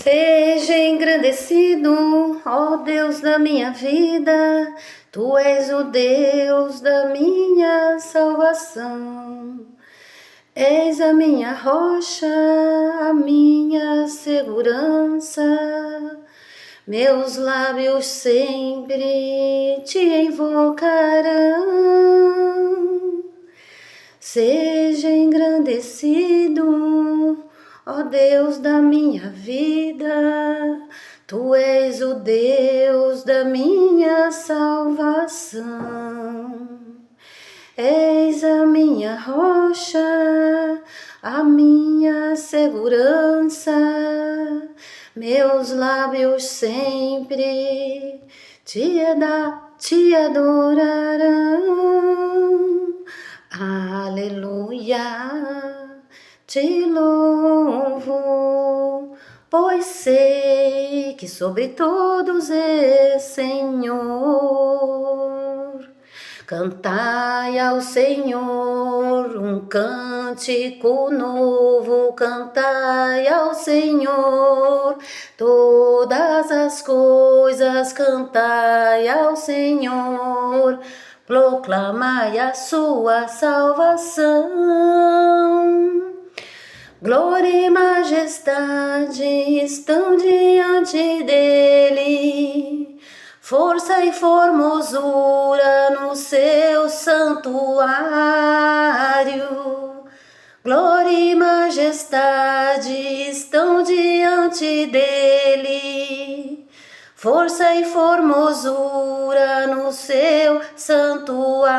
Seja engrandecido, ó Deus da minha vida, Tu és o Deus da minha salvação. És a minha rocha, a minha segurança. Meus lábios sempre te invocarão. Seja engrandecido, ó Deus da minha vida, Tu és o Deus da minha salvação. És a minha rocha, a minha segurança. Meus lábios sempre te adorarão. Aleluia, te louvo, pois sei que sobre todos é Senhor. Cantai ao Senhor um cântico novo, cantai ao Senhor todas as coisas, cantai ao Senhor, proclamai a sua salvação. Glória e majestade estão diante dele, força e formosura no seu santuário. Glória e majestade estão diante dele, força e formosura no seu santuário.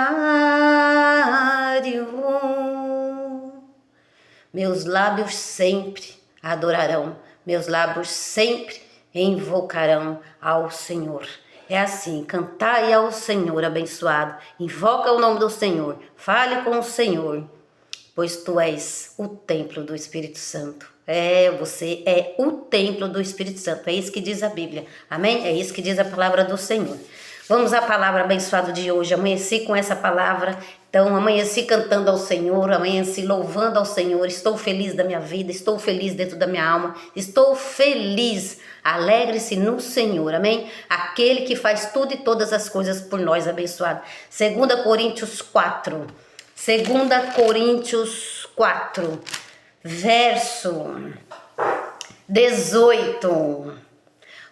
Meus lábios sempre adorarão, meus lábios sempre invocarão ao Senhor. É assim, cantai ao Senhor abençoado, invoca o nome do Senhor, fale com o Senhor, pois tu és o templo do Espírito Santo. Você é o templo do Espírito Santo, é isso que diz a Bíblia, amém? É isso que diz a palavra do Senhor. Vamos à palavra abençoada de hoje. Amanheci com essa palavra, então amanheci cantando ao Senhor, amanheci louvando ao Senhor. Estou feliz da minha vida, estou feliz dentro da minha alma, estou feliz. Alegre-se no Senhor, amém? Aquele que faz tudo e todas as coisas por nós, abençoado. 2 Coríntios 4, 2 Coríntios 4, verso 18.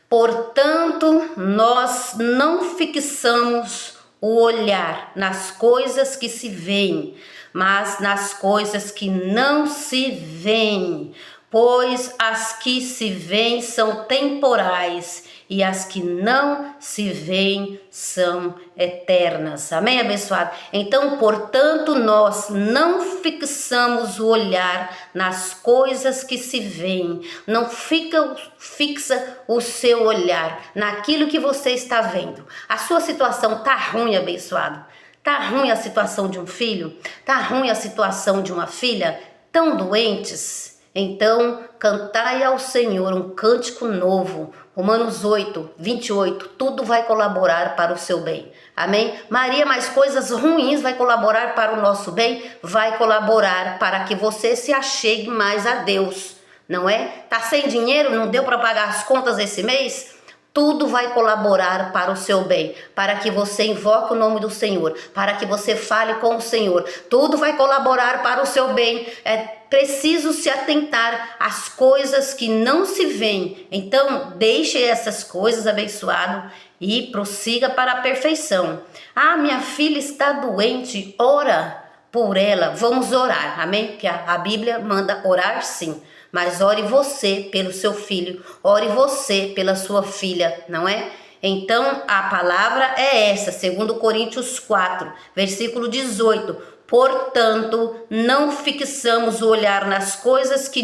Portanto, nós não fixamos o olhar nas coisas que se veem, mas nas coisas que não se veem, pois as que se veem são temporais e as que não se veem são eternas. Amém, abençoado? Então, portanto, nós não fixamos o olhar nas coisas que se veem. Não fixa o seu olhar naquilo que você está vendo. A sua situação tá ruim, abençoado? Tá ruim a situação de um filho? Tá ruim a situação de uma filha? Tão doentes? Então, cantai ao Senhor um cântico novo. Romanos 8, 28, tudo vai colaborar para o seu bem. Amém? Maria, mas coisas ruins vai colaborar para o nosso bem? Vai colaborar para que você se achegue mais a Deus, não é? Tá sem dinheiro, não deu para pagar as contas esse mês? Tudo vai colaborar para o seu bem, para que você invoque o nome do Senhor, para que você fale com o Senhor. Tudo vai colaborar para o seu bem. É preciso se atentar às coisas que não se veem. Então, deixe essas coisas, abençoado, e prossiga para a perfeição. Ah, minha filha está doente, ora por ela. Vamos orar, amém? Porque a Bíblia manda orar sim. Mas ore você pelo seu filho, ore você pela sua filha, não é? Então a palavra é essa, 2 Coríntios 4, versículo 18. Portanto, não fixamos o olhar nas coisas que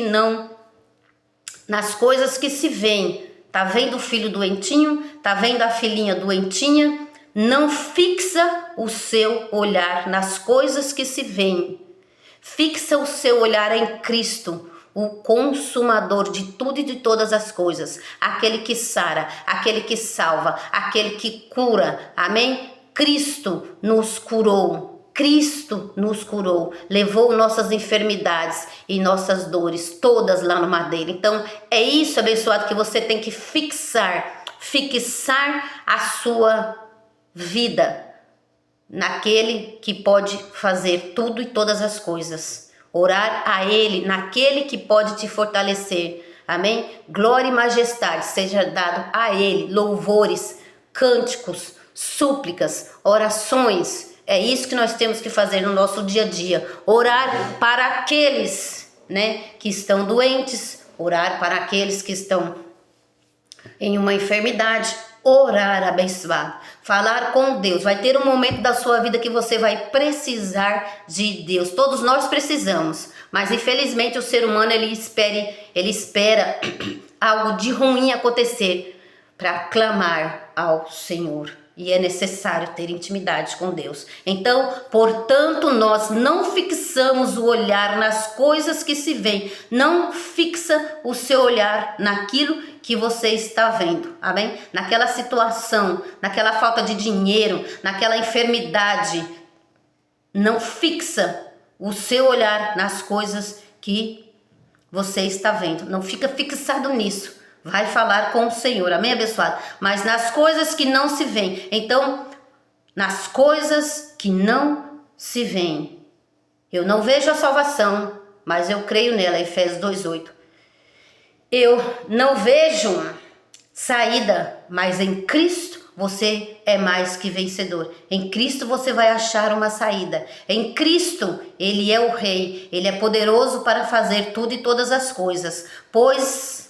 se veem. Tá vendo o filho doentinho? Tá vendo a filhinha doentinha? Não fixa o seu olhar nas coisas que se veem. Fixa o seu olhar em Cristo, o consumador de tudo e de todas as coisas, aquele que sara, aquele que salva, aquele que cura, amém? Cristo nos curou, Cristo nos curou, levou nossas enfermidades e nossas dores, todas lá no madeiro. Então, é isso, abençoado, que você tem que fixar a sua vida naquele que pode fazer tudo e todas as coisas. Orar a Ele, naquele que pode te fortalecer. Amém? Glória e majestade seja dado a Ele, louvores, cânticos, súplicas, orações. É isso que nós temos que fazer no nosso dia a dia. Orar para aqueles, que estão doentes, orar para aqueles que estão em uma enfermidade, orar, abençoado, falar com Deus. Vai ter um momento da sua vida que você vai precisar de Deus. Todos nós precisamos, mas infelizmente o ser humano ele espera algo de ruim acontecer para clamar ao Senhor. E é necessário ter intimidade com Deus. Então, portanto, nós não fixamos o olhar nas coisas que se veem. Não fixa o seu olhar naquilo que você está vendo. Amém? Naquela situação, naquela falta de dinheiro, naquela enfermidade. Não fixa o seu olhar nas coisas que você está vendo. Não fica fixado nisso. Vai falar com o Senhor, amém, abençoado? Mas nas coisas que não se veem. Então, nas coisas que não se veem. Eu não vejo a salvação, mas eu creio nela, Efésios 2:8. Eu não vejo saída, mas em Cristo você é mais que vencedor. Em Cristo você vai achar uma saída. Em Cristo, Ele é o Rei. Ele é poderoso para fazer tudo e todas as coisas. Pois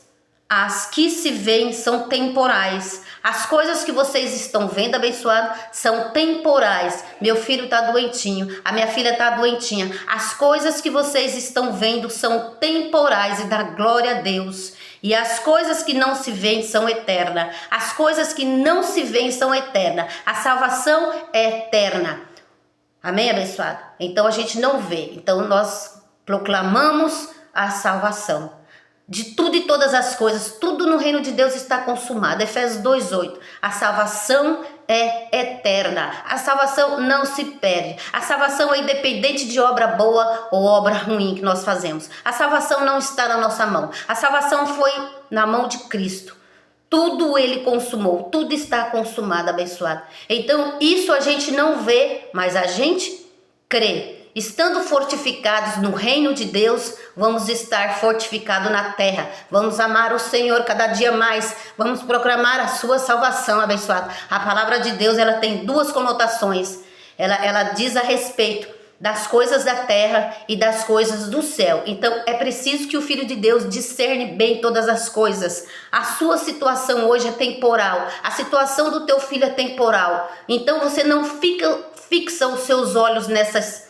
as que se veem são temporais. As coisas que vocês estão vendo, abençoado, são temporais. Meu filho está doentinho, a minha filha está doentinha. As coisas que vocês estão vendo são temporais e dá glória a Deus. E as coisas que não se veem são eternas. As coisas que não se veem são eternas. A salvação é eterna. Amém, abençoado? Então a gente não vê. Então nós proclamamos a salvação. De tudo e todas as coisas, tudo no reino de Deus está consumado. Efésios 2:8. A salvação é eterna. A salvação não se perde. A salvação é independente de obra boa ou obra ruim que nós fazemos. A salvação não está na nossa mão. A salvação foi na mão de Cristo. Tudo Ele consumou. Tudo está consumado, abençoado. Então isso a gente não vê, mas a gente crê. Estando fortificados no reino de Deus, vamos estar fortificados na terra. Vamos amar o Senhor cada dia mais. Vamos proclamar a sua salvação, abençoado. A palavra de Deus ela tem duas conotações. Ela diz a respeito das coisas da terra e das coisas do céu. Então é preciso que o Filho de Deus discerne bem todas as coisas. A sua situação hoje é temporal. A situação do teu filho é temporal. Então você não fixa os seus olhos nessas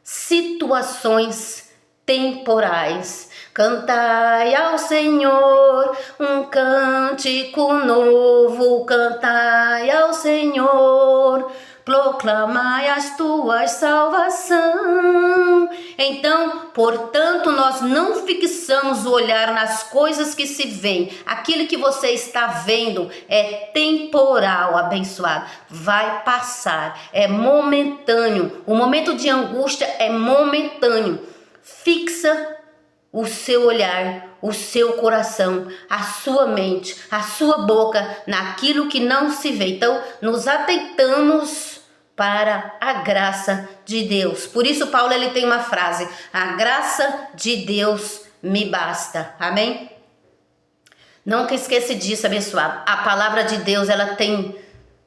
situações temporais. Cantai ao Senhor um cântico novo, cantai ao Senhor, proclamai as tuas salvação. Então, portanto, nós não fixamos o olhar nas coisas que se veem. Aquilo que você está vendo é temporal, abençoado. Vai passar, é momentâneo. O momento de angústia é momentâneo. Fixa o seu olhar, o seu coração, a sua mente, a sua boca naquilo que não se vê. Então, nos atentamos para a graça de Deus. Por isso Paulo ele tem uma frase: a graça de Deus me basta. Amém? Nunca esqueça disso, abençoado. A palavra de Deus ela tem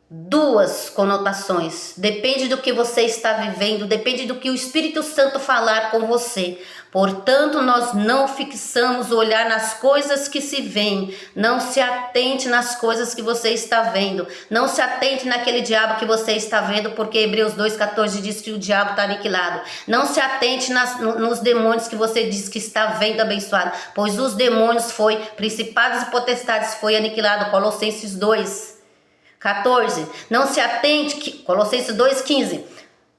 duas conotações. Depende do que você está vivendo, depende do que o Espírito Santo falar com você. Portanto, nós não fixamos o olhar nas coisas que se veem. Não se atente nas coisas que você está vendo. Não se atente naquele diabo que você está vendo, porque Hebreus 2,14 diz que o diabo está aniquilado. Não se atente nos demônios que você diz que está vendo, abençoado. Pois os demônios principados e potestades foi aniquilado. Colossenses 2,14. Não se atente, Colossenses 2,15.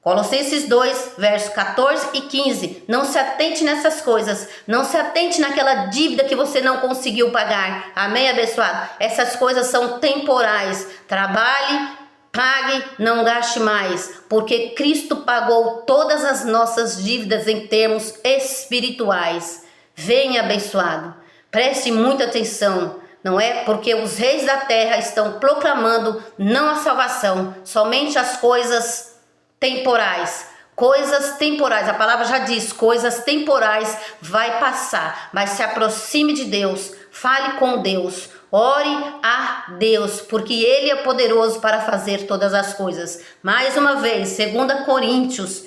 Colossenses 2, versos 14 e 15. Não se atente nessas coisas. Não se atente naquela dívida que você não conseguiu pagar. Amém, abençoado? Essas coisas são temporais. Trabalhe Pague, não gaste mais, porque Cristo pagou todas as nossas dívidas em termos espirituais. Venha, abençoado, preste muita atenção, não é? Porque os reis da terra estão proclamando não a salvação, somente as coisas temporais. Coisas temporais, a palavra já diz, coisas temporais vai passar, mas se aproxime de Deus, fale com Deus, ore a Deus, porque Ele é poderoso para fazer todas as coisas. Mais uma vez, 2 Coríntios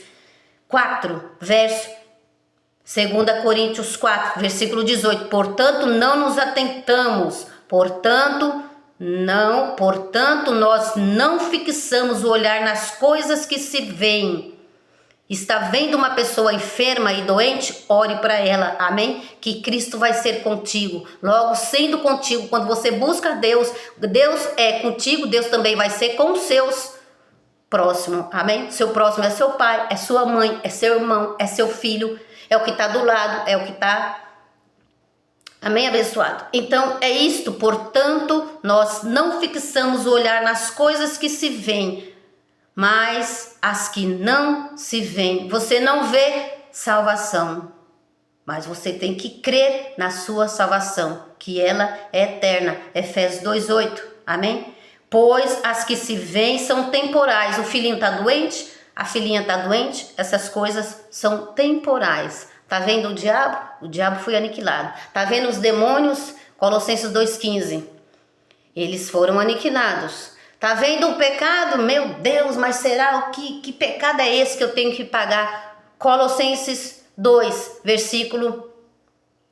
4, versículo 18. Portanto, não nos atentamos, portanto, nós não fixamos o olhar nas coisas que se veem. Está vendo uma pessoa enferma e doente? Ore para ela, amém? Que Cristo vai ser contigo. Logo, sendo contigo, quando você busca Deus, Deus é contigo, Deus também vai ser com os seus próximos, amém? Seu próximo é seu pai, é sua mãe, é seu irmão, é seu filho, é o que está do lado, é o que está... Amém, abençoado? Então, é isto. Portanto, nós não fixamos o olhar nas coisas que se veem, mas as que não se veem. Você não vê salvação, mas você tem que crer na sua salvação, que ela é eterna. Efésios 2:8, amém? Pois as que se veem são temporais. O filhinho está doente, a filhinha está doente, essas coisas são temporais. Tá vendo o diabo? O diabo foi aniquilado. Tá vendo os demônios? Colossenses 2:15. Eles foram aniquilados. Tá vendo o pecado? Meu Deus, mas será que pecado é esse que eu tenho que pagar? Colossenses 2, versículo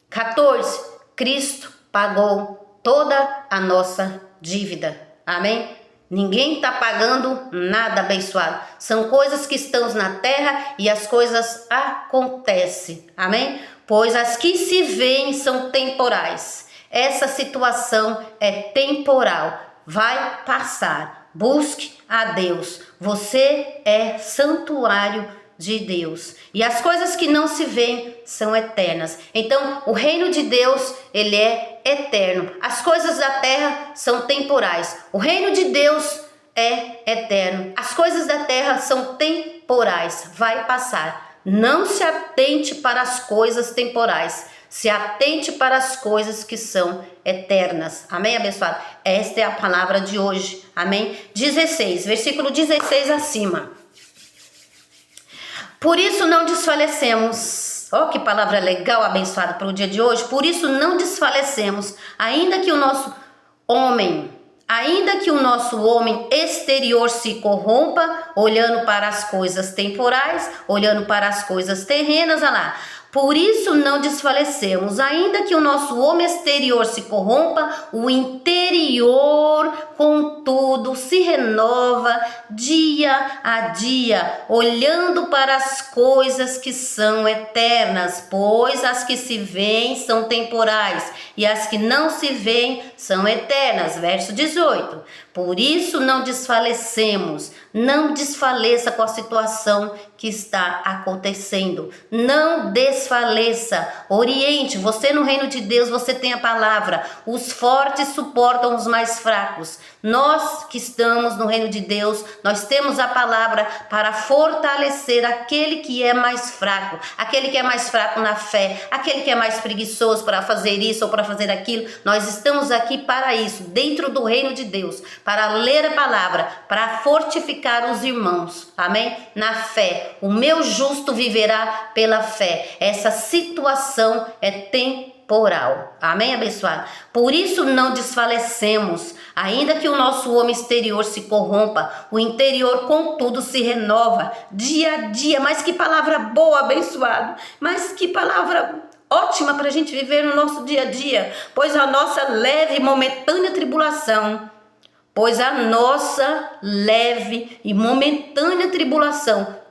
14. Cristo pagou toda a nossa dívida. Amém? Ninguém está pagando nada, abençoado. São coisas que estão na terra e as coisas acontecem. Amém? Pois as que se veem são temporais. Essa situação é temporal. Vai passar. Busque a Deus. Você é santuário de Deus. E as coisas que não se veem são eternas. Então, o reino de Deus, ele é eterno. As coisas da terra são temporais. O reino de Deus é eterno. As coisas da terra são temporais. Vai passar. Não se atente para as coisas temporais. Se atente para as coisas que são eternas. Amém, abençoado? Esta é a palavra de hoje. Amém? 16, versículo 16 acima. Por isso não desfalecemos. Ó, que palavra legal, abençoada para o dia de hoje. Por isso não desfalecemos, ainda que o nosso homem exterior se corrompa, olhando para as coisas temporais, olhando para as coisas terrenas, olha lá. Por isso não desfalecemos, ainda que o nosso homem exterior se corrompa, o interior, contudo, se renova dia a dia, olhando para as coisas que são eternas, pois as que se veem são temporais e as que não se veem são eternas. Verso 18. Por isso não desfalecemos. Não desfaleça com a situação que está acontecendo. Não desfaleça. Oriente, você no reino de Deus, você tem a palavra. Os fortes suportam os mais fracos. Nós que estamos no reino de Deus, nós temos a palavra para fortalecer aquele que é mais fraco. Aquele que é mais fraco na fé. Aquele que é mais preguiçoso para fazer isso ou para fazer aquilo. Nós estamos aqui para isso, dentro do reino de Deus. Para ler a palavra, para fortificar os irmãos, amém? Na fé, o meu justo viverá pela fé. Essa situação é temporal, amém, abençoado? Por isso não desfalecemos, ainda que o nosso homem exterior se corrompa, o interior contudo se renova dia a dia. Mas que palavra boa, abençoado, mas que palavra ótima para a gente viver no nosso dia a dia, pois a nossa leve e momentânea tribulação,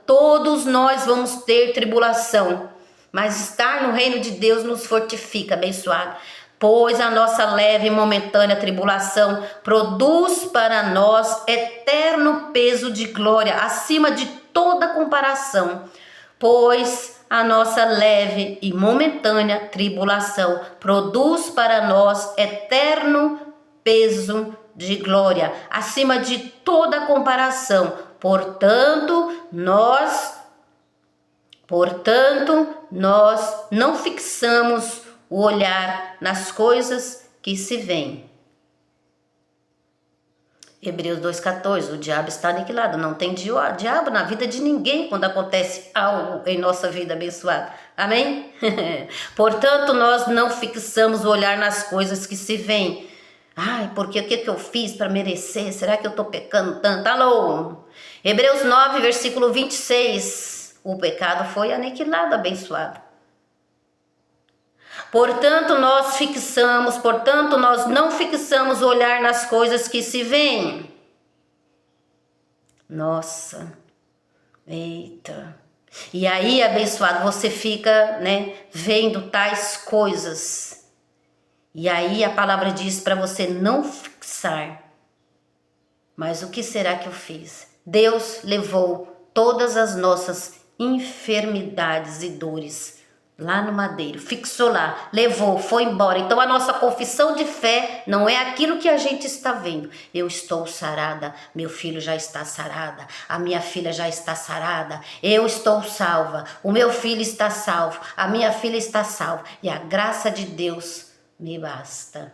todos nós vamos ter tribulação, mas estar no reino de Deus nos fortifica, abençoado. Pois a nossa leve e momentânea tribulação produz para nós eterno peso de glória, acima de toda comparação. Pois a nossa leve e momentânea tribulação produz para nós eterno peso de glória, acima de toda comparação. Portanto, nós não fixamos o olhar nas coisas que se veem. Hebreus 2,14, o diabo está aniquilado. Não tem diabo na vida de ninguém quando acontece algo em nossa vida abençoada. Amém? Portanto, nós não fixamos o olhar nas coisas que se veem. Ai, porque o que eu fiz para merecer? Será que eu estou pecando tanto? Alô? Hebreus 9, versículo 26. O pecado foi aniquilado, abençoado. Portanto, nós não fixamos o olhar nas coisas que se veem. Nossa, eita. E aí, abençoado, você fica, vendo tais coisas. E aí a palavra diz para você não fixar. Mas o que será que eu fiz? Deus levou todas as nossas enfermidades e dores lá no madeiro, fixou lá, levou, foi embora. Então a nossa confissão de fé não é aquilo que a gente está vendo. Eu estou sarada, meu filho já está sarada, a minha filha já está sarada, eu estou salva, o meu filho está salvo, a minha filha está salva e a graça de Deus me basta.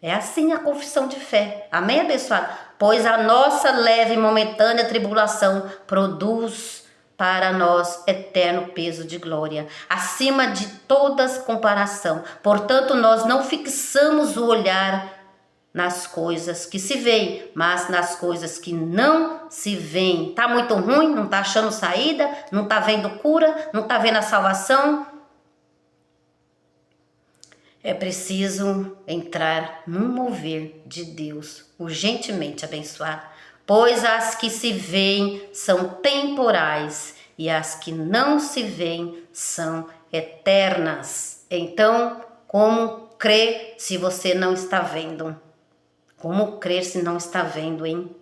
É assim a confissão de fé. Amém, abençoado? Pois a nossa leve e momentânea tribulação produz para nós eterno peso de glória, acima de toda comparação. Portanto, nós não fixamos o olhar nas coisas que se veem, mas nas coisas que não se veem. Tá muito ruim? Não tá achando saída? Não tá vendo cura? Não tá vendo a salvação? É preciso entrar num mover de Deus, urgentemente, abençoado. Pois as que se veem são temporais e as que não se veem são eternas. Então, como crer se você não está vendo? Como crer se não está vendo, hein?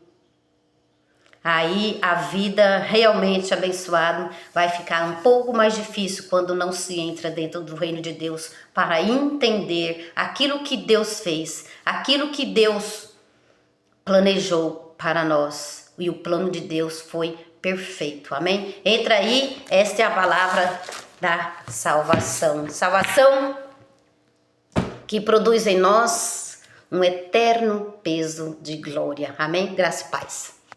Aí a vida realmente, abençoado, vai ficar um pouco mais difícil quando não se entra dentro do reino de Deus para entender aquilo que Deus fez, aquilo que Deus planejou para nós. E o plano de Deus foi perfeito, amém? Entra aí, esta é a palavra da salvação. Salvação que produz em nós um eterno peso de glória, amém? Graça e paz.